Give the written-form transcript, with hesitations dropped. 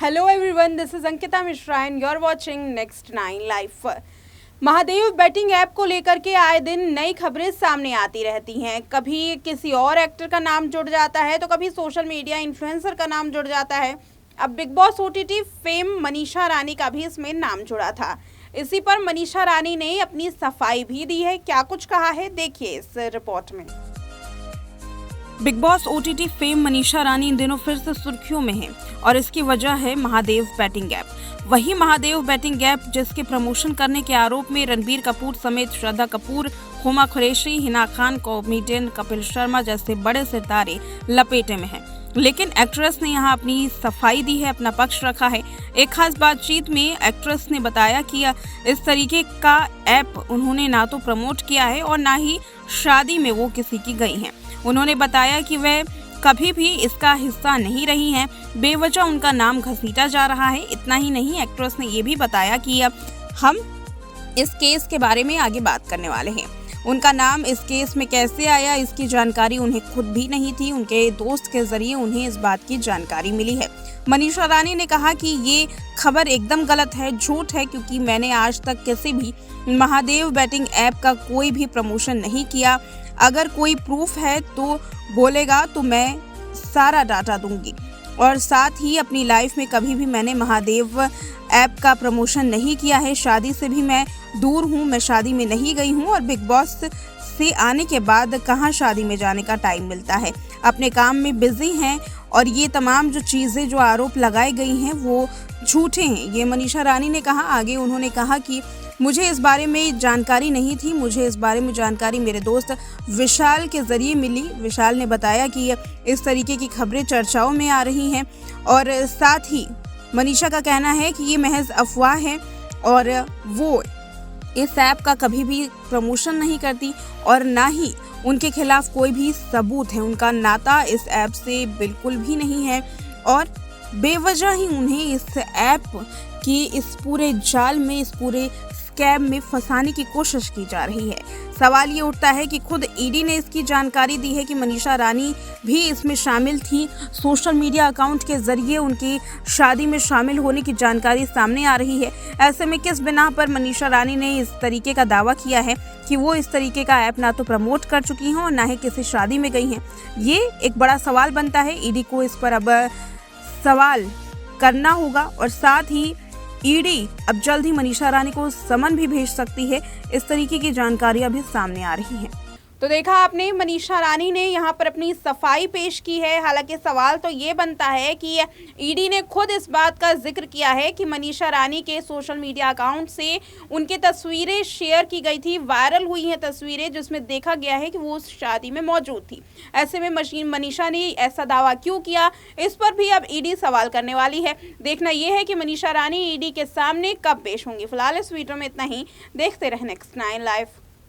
Hello everyone, this is Ankita Mishra and you're watching Next 9 Live। Mahadev batting app को लेकर के आए दिन नई खबरें सामने आती रहती हैं। कभी किसी और एक्टर का नाम जुड़ जाता है तो कभी सोशल मीडिया इन्फ्लुएंसर का नाम जुड़ जाता है। अब बिग बॉस ओटीटी फेम मनीषा रानी का भी इसमें नाम जुड़ा था। इसी पर मनीषा रानी ने अपनी सफाई भी दी है। क्या कुछ कहा है, देखिए इस रिपोर्ट में। बिग बॉस ओटीटी फेम मनीषा रानी इन दिनों फिर से सुर्खियों में है और इसकी वजह है महादेव बैटिंग ऐप। वही महादेव बैटिंग ऐप जिसके प्रमोशन करने के आरोप में रणबीर कपूर समेत श्रद्धा कपूर, हुमा कुरैशी, हिना खान, कॉमेडियन कपिल शर्मा जैसे बड़े सितारे लपेटे में हैं। लेकिन एक्ट्रेस ने यहां अपनी सफाई दी है, अपना पक्ष रखा है। एक खास बातचीत में एक्ट्रेस ने बताया कि इस तरीके का ऐप उन्होंने ना तो प्रमोट किया है और ना ही शादी में वो किसी की गई हैं। उन्होंने बताया कि वह कभी भी इसका हिस्सा नहीं रही हैं, बेवजह उनका नाम घसीटा जा रहा है। इतना ही नहीं, एक्ट्रेस ने ये भी बताया कि हम इस केस के बारे में आगे बात करने वाले हैं। उनका नाम इस केस में कैसे आया, इसकी जानकारी उन्हें खुद भी नहीं थी। उनके दोस्त के जरिए उन्हें इस बात की जानकारी मिली है। मनीषा रानी ने कहा कि ये खबर एकदम गलत है, झूठ है, क्योंकि मैंने आज तक किसी भी महादेव बैटिंग ऐप का कोई भी प्रमोशन नहीं किया। अगर कोई प्रूफ है तो बोलेगा तो मैं सारा डाटा दूंगी। और साथ ही अपनी लाइफ में कभी भी मैंने महादेव ऐप का प्रमोशन नहीं किया है। शादी से भी मैं दूर हूँ, मैं शादी में नहीं गई हूँ और बिग बॉस से आने के बाद कहाँ शादी में जाने का टाइम मिलता है। अपने काम में बिजी हैं और ये तमाम जो चीज़ें जो आरोप लगाई गई हैं वो झूठे हैं, ये मनीषा रानी ने कहा। आगे उन्होंने कहा कि मुझे इस बारे में जानकारी नहीं थी, मुझे इस बारे में जानकारी मेरे दोस्त विशाल के ज़रिए मिली। विशाल ने बताया कि इस तरीके की खबरें चर्चाओं में आ रही हैं और साथ ही मनीषा का कहना है कि ये महज अफवाह है और वो इस ऐप का कभी भी प्रमोशन नहीं करती और ना ही उनके खिलाफ कोई भी सबूत है। उनका नाता इस ऐप से बिल्कुल भी नहीं है और बेवजह ही उन्हें इस ऐप की इस पूरे जाल में, इस पूरे स्कैम में फंसाने की कोशिश की जा रही है। सवाल ये उठता है कि खुद ईडी ने इसकी जानकारी दी है कि मनीषा रानी भी इसमें शामिल थी। सोशल मीडिया अकाउंट के जरिए उनकी शादी में शामिल होने की जानकारी सामने आ रही है। ऐसे में किस बिना पर मनीषा रानी ने इस तरीके का दावा किया है कि वो इस तरीके का ऐप ना तो प्रमोट कर चुकी हैं और ना ही किसी शादी में गई हैं, ये एक बड़ा सवाल बनता है। ईडी को इस पर अब सवाल करना होगा और साथ ही ईडी अब जल्द ही मनीषा रानी को समन भी भेज सकती है। इस तरीके की जानकारियां भी सामने आ रही हैं। तो देखा आपने, मनीषा रानी ने यहाँ पर अपनी सफाई पेश की है। हालांकि सवाल तो ये बनता है कि ईडी ने खुद इस बात का जिक्र किया है कि मनीषा रानी के सोशल मीडिया अकाउंट से उनकी तस्वीरें शेयर की गई थी, वायरल हुई हैं तस्वीरें जिसमें देखा गया है कि वो उस शादी में मौजूद थी। ऐसे में मनीषा ने ऐसा दावा क्यों किया, इस पर भी अब ईडी सवाल करने वाली है। देखना यह है कि मनीषा रानी ईडी के सामने कब पेश होंगी। फिलहाल इस वीडियो में इतना ही। देखते रहे नेक्स्ट 9 लाइव।